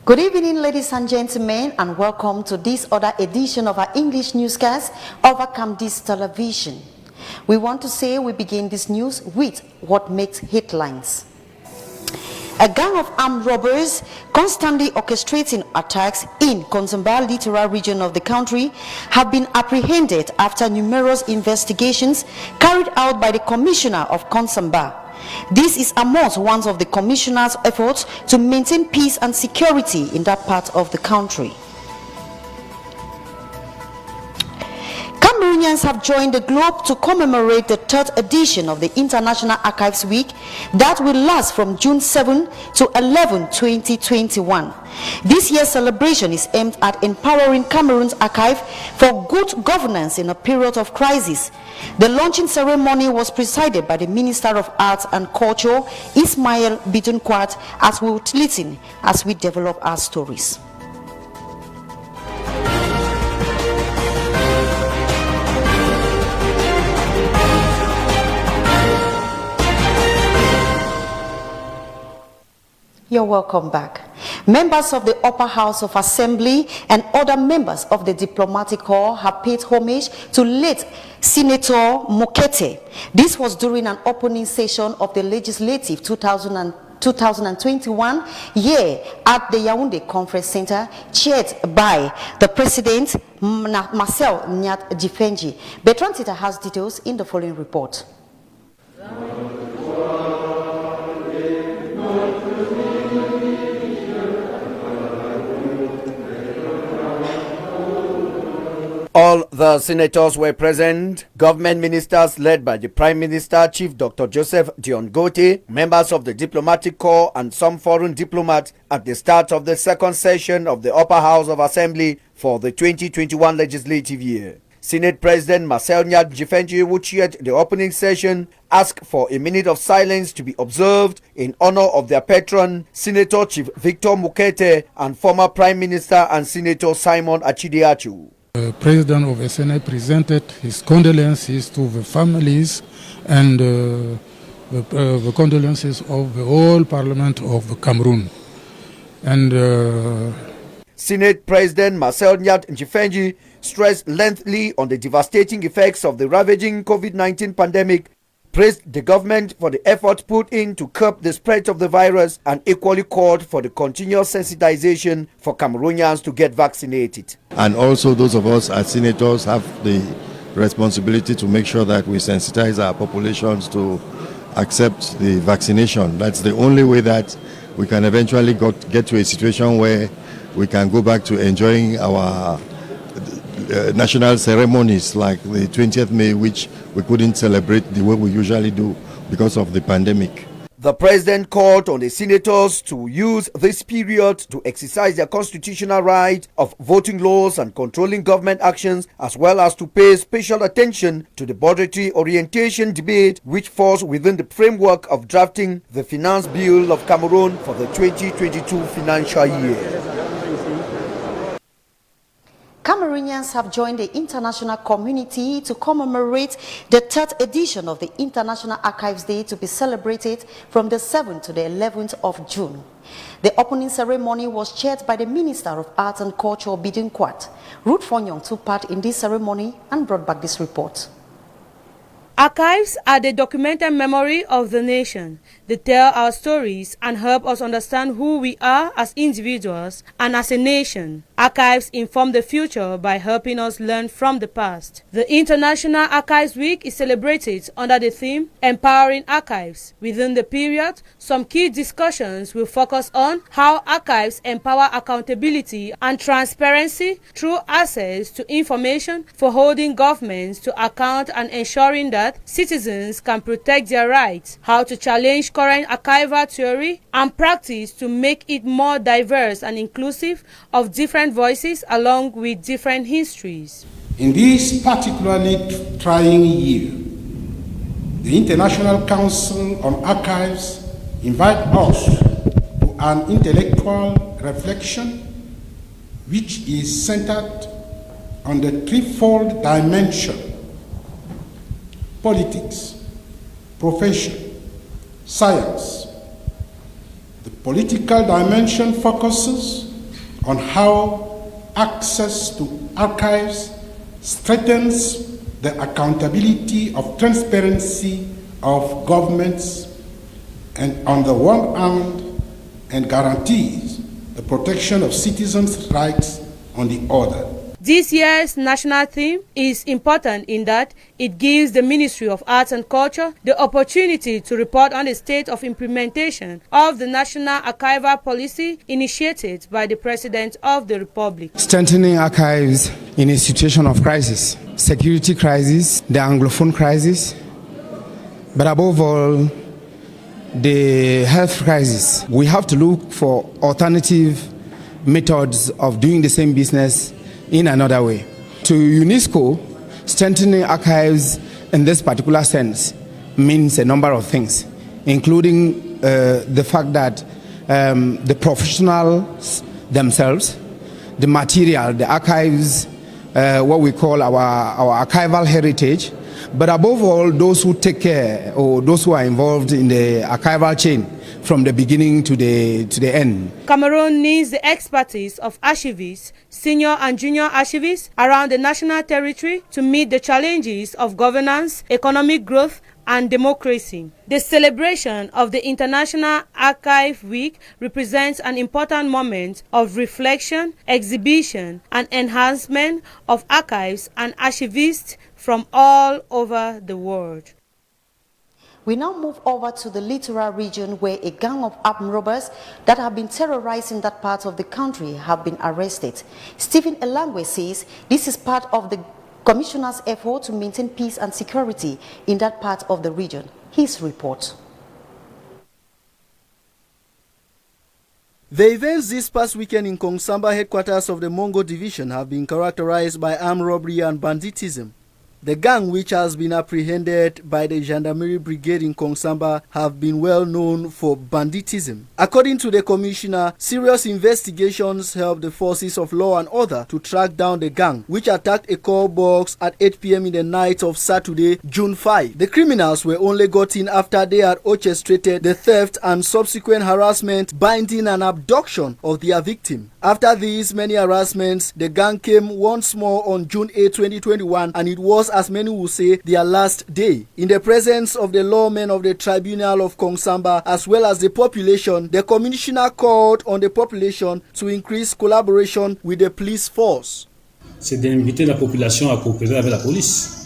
Good evening, ladies and gentlemen, and welcome to this other edition of our English newscast over Camdis Television. We want to say we begin this news with what makes headlines. A gang of armed robbers constantly orchestrating attacks in Konzumba littoral region of the country have been apprehended after numerous investigations carried out by the Commissioner of Konzumba. This is amongst one of the Commissioner's efforts to maintain peace and security in that part of the country. Cameroonians have joined the globe to commemorate the third edition of the International Archives Week that will last from June 7 to 11, 2021. This year's celebration is aimed at empowering Cameroon's archive for good governance in a period of crisis. The launching ceremony was presided by the Minister of Arts and Culture, Ismail Bidunkwat, as we would listen as we develop our stories. You're welcome back. Members of the Upper House of Assembly and other members of the Diplomatic Corps have paid homage to late Senator Mokete. This was during an opening session of the Legislative 2021 year at the Yaoundé Conference Center, chaired by the President Marcel Nyat Difenji. Bertrand Tita has details in the following report. All the senators were present, government ministers led by the Prime Minister, Chief Dr. Joseph Diongote, members of the Diplomatic Corps and some foreign diplomats at the start of the second session of the Upper House of Assembly for the 2021 legislative year. Senate President Marcel Nyat Difenji, who chaired the opening session, asked for a minute of silence to be observed in honor of their patron, Senator Chief Victor Mokete, and former Prime Minister and Senator Simon Achidiachu. The President of SNA presented his condolences to the families and the condolences of the whole Parliament of Cameroon. And Senate President Marcel Nyat Difenji stressed lengthily on the devastating effects of the ravaging COVID-19 pandemic, praised the government for the effort put in to curb the spread of the virus, and equally called for the continuous sensitization for Cameroonians to get vaccinated. And also those of us as senators have the responsibility to make sure that we sensitize our populations to accept the vaccination. That's the only way that we can eventually get to a situation where we can go back to enjoying our national ceremonies like the 20th May, which we couldn't celebrate the way we usually do because of the pandemic. The president called on the senators to use this period to exercise their constitutional right of voting laws and controlling government actions, as well as to pay special attention to the budgetary orientation debate, which falls within the framework of drafting the finance bill of Cameroon for the 2022 financial year. Cameroonians have joined the international community to commemorate the third edition of the International Archives Day to be celebrated from the 7th to the 11th of June. The opening ceremony was chaired by the Minister of Arts and Culture, Bidunkwat. Ruth Fonyong took part in this ceremony and brought back this report. Archives are the documented memory of the nation. They tell our stories and help us understand who we are as individuals and as a nation. Archives inform the future by helping us learn from the past. The International Archives Week is celebrated under the theme Empowering Archives. Within the period, some key discussions will focus on how archives empower accountability and transparency through access to information for holding governments to account and ensuring that citizens can protect their rights, how to challenge current archival theory and practice to make it more diverse and inclusive of different voices along with different histories. In this particularly trying year, the International Council on Archives invites us to an intellectual reflection which is centered on the threefold dimension: politics, profession, science. The political dimension focuses on how access to archives strengthens the accountability of transparency of governments and on the one hand and guarantees the protection of citizens' rights on the other. This year's national theme is important in that it gives the Ministry of Arts and Culture the opportunity to report on the state of implementation of the national archival policy initiated by the President of the Republic. Strengthening archives in a situation of crisis, security crisis, the Anglophone crisis, but above all, the health crisis. We have to look for alternative methods of doing the same business in another way. To UNESCO, strengthening archives in this particular sense means a number of things, including the fact that the professionals themselves, the material, the archives, what we call our archival heritage, but above all, those who take care or those who are involved in the archival chain from the beginning to the end. Cameroon needs the expertise of archivists, senior and junior archivists around the national territory to meet the challenges of governance, economic growth, and democracy. The celebration of the International Archive Week represents an important moment of reflection, exhibition, and enhancement of archives and archivists from all over the world. We now move over to the littoral region where a gang of armed robbers that have been terrorizing that part of the country have been arrested. Stephen Elangwe says this is part of the Commissioner's effort to maintain peace and security in that part of the region. His report. The events this past weekend in Kongsamba, headquarters of the Mongo Division, have been characterized by armed robbery and banditism. The gang, which has been apprehended by the Gendarmerie Brigade in Kongsamba, have been well known for banditism. According to the commissioner, serious investigations helped the forces of law and order to track down the gang, which attacked a call box at 8 p.m. in the night of Saturday, June 5. The criminals were only got in after they had orchestrated the theft and subsequent harassment, binding and abduction of their victim. After these many harassments, the gang came once more on June 8, 2021, and it was, as many will say, their last day. In the presence of the lawmen of the Tribunal of Kongsamba as well as the population, the commissioner called on the population to increase collaboration with the police force. C'est d'inviter la population à coopérer avec la police.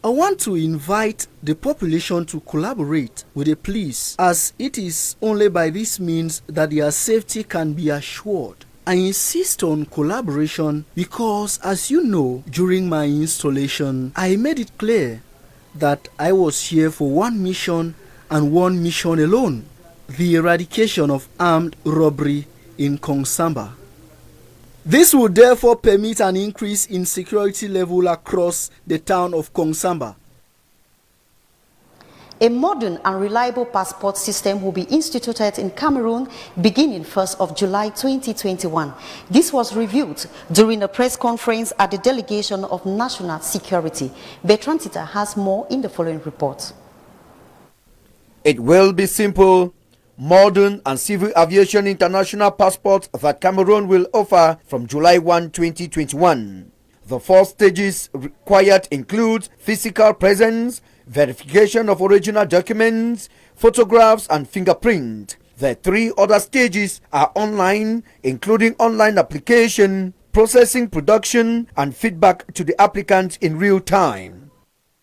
I want to invite the population to collaborate with the police, as it is only by this means that their safety can be assured. I insist on collaboration because, as you know, during my installation, I made it clear that I was here for one mission and one mission alone: the eradication of armed robbery in Kongsamba. This would therefore permit an increase in security level across the town of Kongsamba. A modern and reliable passport system will be instituted in Cameroon beginning 1st of July 2021. This was revealed during a press conference at the Delegation of National Security. Bertrand Tita has more in the following report. It will be simple, modern and civil aviation international passports that Cameroon will offer from July 1, 2021. The 4 stages required include physical presence, verification of original documents, photographs and fingerprint. The 3 other stages are online, including online application, processing, production and feedback to the applicant in real time.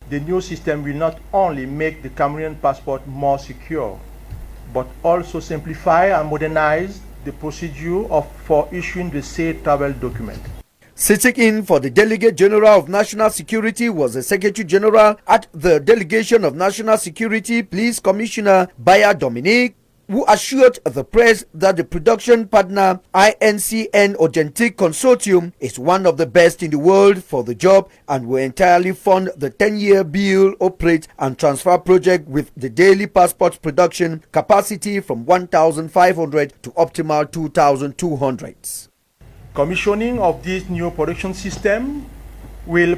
The new system will not only make the Cameroonian passport more secure, but also simplify and modernize the procedure for issuing the said travel document. Sitting in for the Delegate General of National Security was the Secretary General at the Delegation of National Security, Police Commissioner Baya Dominique, who assured the press that the production partner INCN Authentic Consortium is one of the best in the world for the job and will entirely fund the 10-year build, operate and transfer project with the daily passport production capacity from 1,500 to optimal 2,200. Commissioning of this new production system will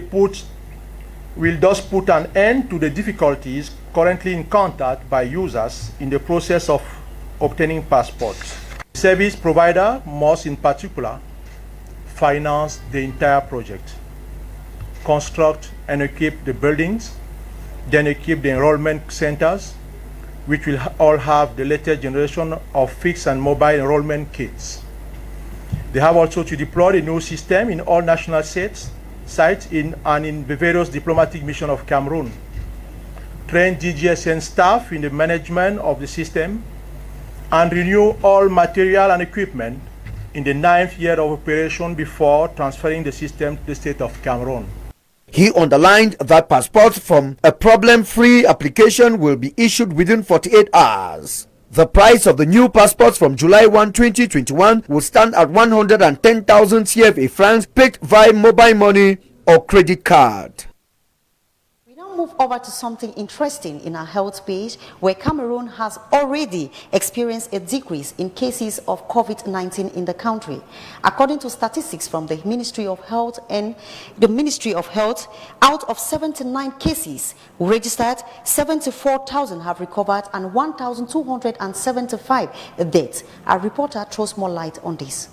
thus put an end to the difficulties currently encountered by users in the process of obtaining passports. The Service provider must in particular finance the entire project, construct and equip the buildings, then equip the enrollment centers, which will all have the latest generation of fixed and mobile enrollment kits. They have also to deploy the new system in all national sites in the various diplomatic missions of Cameroon, train DGSN staff in the management of the system, and renew all material and equipment in the 9th year of operation before transferring the system to the state of Cameroon. He underlined that passports from a problem-free application will be issued within 48 hours. The price of the new passports from July 1, 2021 will stand at 110,000 CFA francs paid via mobile money or credit card. Move over to something interesting in our health page, where Cameroon has already experienced a decrease in cases of COVID-19 in the country. According to statistics from the Ministry of Health, out of 79 cases registered, 74,000 have recovered and 1,275 deaths. Our reporter throws more light on this.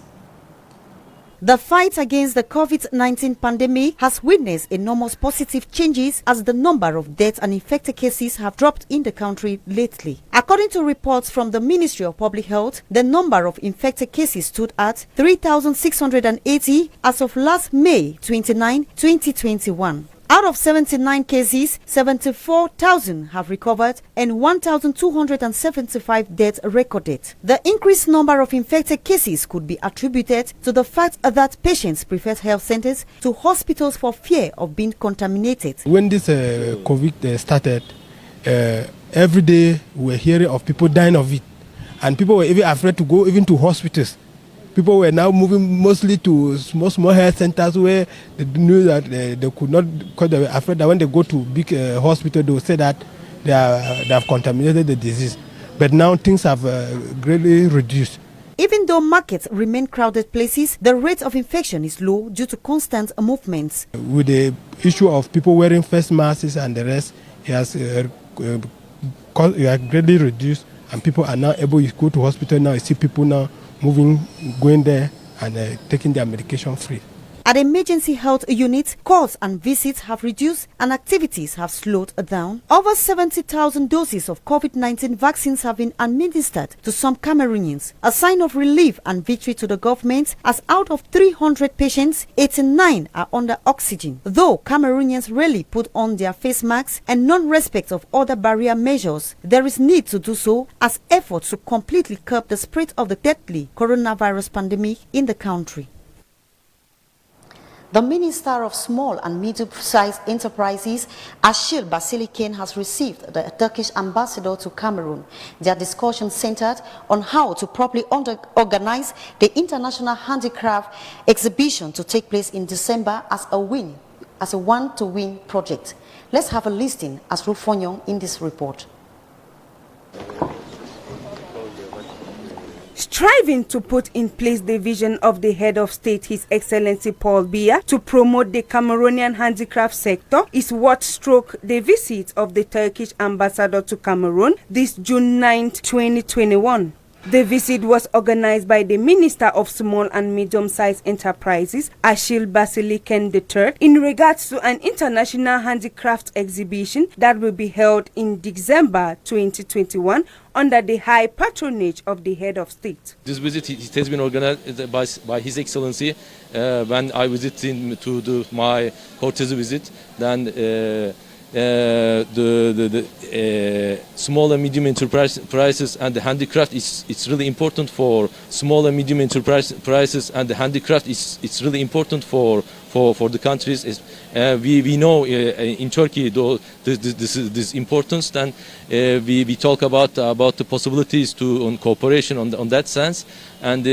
The fight against the COVID-19 pandemic has witnessed enormous positive changes as the number of deaths and infected cases have dropped in the country lately. According to reports from the Ministry of Public Health, the number of infected cases stood at 3,680 as of last May 29, 2021. Out of 79 cases, 74,000 have recovered and 1,275 deaths recorded. The increased number of infected cases could be attributed to the fact that patients prefer health centers to hospitals for fear of being contaminated. When this COVID started, every day we were hearing of people dying of it, and people were even afraid to go even to hospitals. People were now moving mostly to small health centers where they knew that they could not, because they were afraid that when they go to big hospital, they will say that they have contaminated the disease. But now things have greatly reduced. Even though markets remain crowded places, the rate of infection is low due to constant movements. With the issue of people wearing face masks and the rest, it has greatly reduced, and people are now able to go to hospital now. You see people now moving, going there and taking their medication free. At emergency health units, calls and visits have reduced and activities have slowed down. Over 70,000 doses of COVID-19 vaccines have been administered to some Cameroonians, a sign of relief and victory to the government, as out of 300 patients, 89 are under oxygen. Though Cameroonians rarely put on their face masks and non-respect of other barrier measures, there is need to do so as efforts to completely curb the spread of the deadly coronavirus pandemic in the country. The Minister of Small and Medium-Sized Enterprises, Achille Basilikane, has received the Turkish ambassador to Cameroon. Their discussion centered on how to properly organize the International Handicraft Exhibition to take place in December as a one-to-win project. Let's have a listing as Rufonyong in this report. Striving to put in place the vision of the head of state, His Excellency Paul Biya, to promote the Cameroonian handicraft sector is what struck the visit of the Turkish ambassador to Cameroon this June 9, 2021. The visit was organized by the Minister of Small and Medium-Sized Enterprises, Achille Basilikane III, in regards to an international handicraft exhibition that will be held in December 2021 under the high patronage of the head of state. This visit has been organized by His Excellency. When I visited to do my courtesy visit, then the small and medium enterprises and the handicraft it's really important for small and medium enterprises, and the handicraft it's really important for the countries. We know in Turkey though this importance, then we talk about the possibilities on cooperation on that sense, and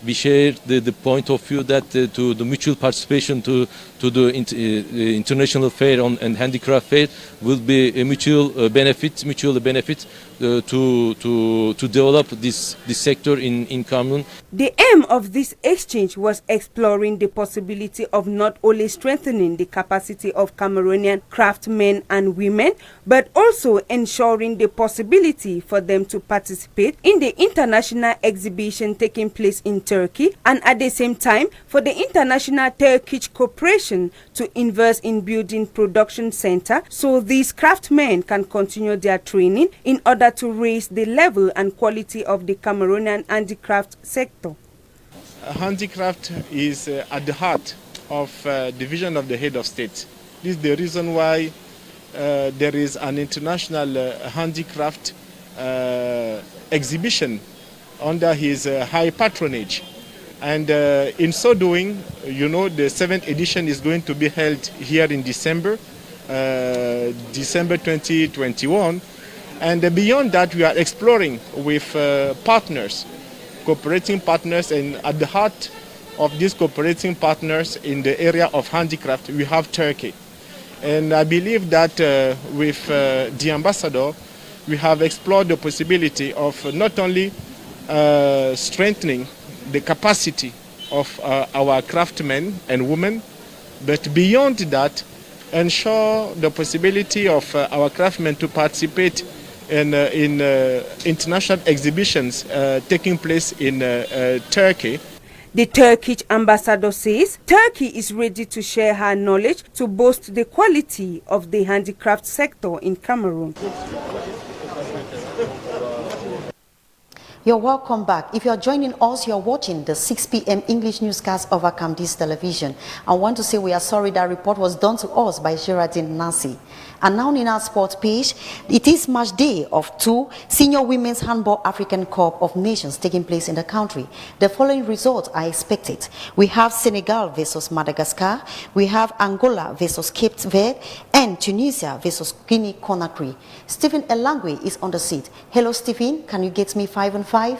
we share the point of view that to the mutual participation to the international fair and handicraft fair will be a mutual benefit to develop this sector in Cameroon. The aim of this exchange was exploring the possibility of not only strengthening the capacity of Cameroonian craftsmen and women, but also ensuring the possibility for them to participate in the international exhibition taking place in Turkey, and at the same time for the International Turkish Corporation to invest in building production center so these craftsmen can continue their training in order to raise the level and quality of the Cameroonian handicraft sector. Handicraft is at the heart of the vision of the head of state. This is the reason why there is an international handicraft exhibition under his high patronage. And in so doing, you know, the 7th edition is going to be held here in December 2021. And beyond that, we are exploring with partners, cooperating partners, and at the heart of these cooperating partners in the area of handicraft, we have Turkey. And I believe that with the ambassador, we have explored the possibility of not only strengthening the capacity of our craftsmen and women, but beyond that, ensure the possibility of our craftsmen to participate in international exhibitions taking place in Turkey. The Turkish ambassador says Turkey is ready to share her knowledge to boost the quality of the handicraft sector in Cameroon. You're welcome back. If you're joining us, you're watching the 6 p.m. English newscast over Camdis television. I want to say we are sorry that report was done to us by Geraldine Nancy. And now in our sports page, it is match day of 2 Senior Women's Handball African Cup of Nations taking place in the country. The following results are expected. We have Senegal versus Madagascar, we have Angola versus Cape Verde, and Tunisia versus Guinea-Conakry. Stephen Elangwe is on the seat. Hello, Stephen. Can you get me 5 and 5?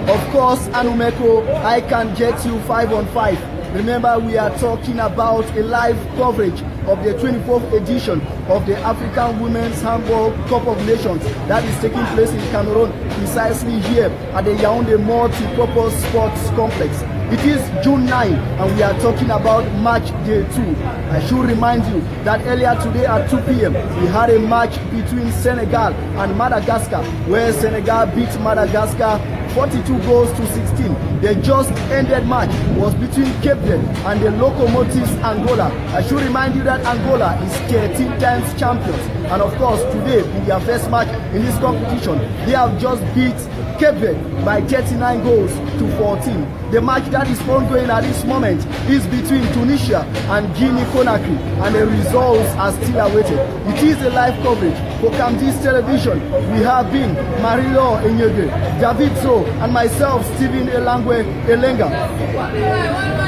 Of course, Anumeko, I can get you 5 on 5. Remember, we are talking about a live coverage of the 24th edition of the African Women's Handball Cup of Nations that is taking place in Cameroon, precisely here at the Yaoundé Multi-Purpose Sports Complex. It is June 9 and we are talking about match day 2. I should remind you that earlier today at 2 p.m. we had a match between Senegal and Madagascar where Senegal beat Madagascar 42 goals to 16. The just ended match was between Cape Verde and the Locomotives Angola. I should remind you that Angola is 13 times champions, and of course today in their first match in this competition they have just beat Cape Verde by 39 goals to 14. The match that is ongoing at this moment is between Tunisia and Guinea-Conakry, and the results are still awaited. It is a live coverage for Camdis television. We have been Marilo Enyege, David So, and myself, Stephen Elangwe Elenga.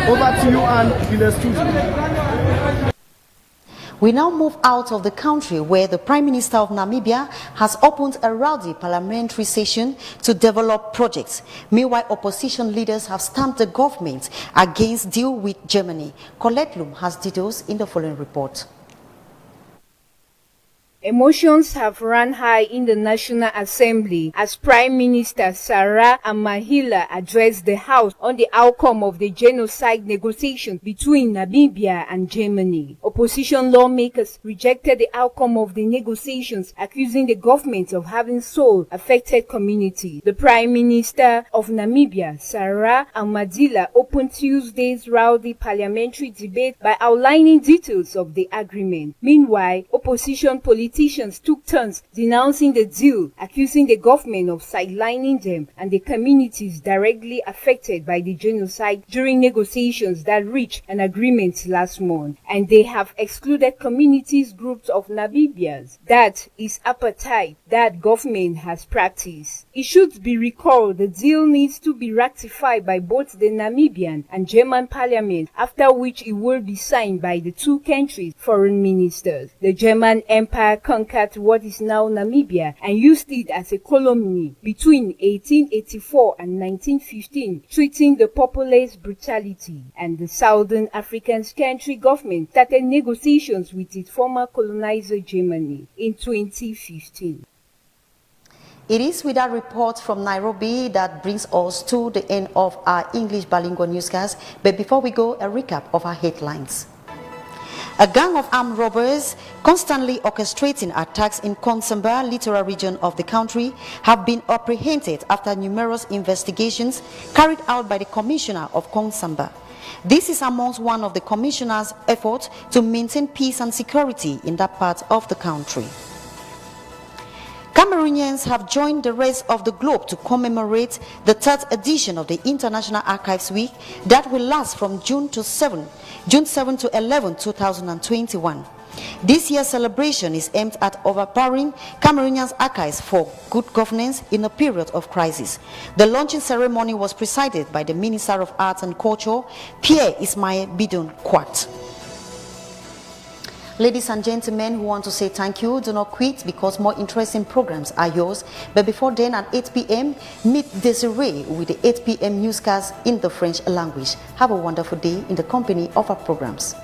Over to you and in the studio. We now move out of the country where the Prime Minister of Namibia has opened a rowdy parliamentary session to develop projects. Meanwhile, opposition leaders have stamped the government against deal with Germany. Colette Lum has details in the following report. Emotions have run high in the National Assembly as Prime Minister Sarah Amahila addressed the House on the outcome of the genocide negotiations between Namibia and Germany. Opposition lawmakers rejected the outcome of the negotiations, accusing the government of having sold affected communities. The Prime Minister of Namibia, Sarah Amahila, opened Tuesday's rowdy parliamentary debate by outlining details of the agreement. Meanwhile, opposition politicians took turns denouncing the deal, accusing the government of sidelining them and the communities directly affected by the genocide during negotiations that reached an agreement last month. And they have excluded communities groups of Namibians. That is apartheid that government has practiced. It should be recalled the deal needs to be ratified by both the Namibian and German parliament, after which it will be signed by the two countries' foreign ministers. The German Empire conquered what is now Namibia and used it as a colony between 1884 and 1915, treating the populace brutality. And the Southern African country government started negotiations with its former colonizer Germany in 2015. It is with that report from Nairobi that brings us to the end of our English bilingual newscast. But before we go, a recap of our headlines. A gang of armed robbers constantly orchestrating attacks in Konsamba, littoral region of the country, have been apprehended after numerous investigations carried out by the Commissioner of Konsamba. This is amongst one of the Commissioner's efforts to maintain peace and security in that part of the country. Cameroonians have joined the rest of the globe to commemorate the 3rd edition of the International Archives Week that will last from June 7 to 11, 2021. This year's celebration is aimed at overpowering Cameroonians' archives for good governance in a period of crisis. The launching ceremony was presided by the Minister of Arts and Culture, Pierre Ismail Bidon Kwat. Ladies and gentlemen who want to say thank you, do not quit because more interesting programs are yours. But before then at 8 p.m., meet Desiree with the 8 p.m. newscast in the French language. Have a wonderful day in the company of our programs.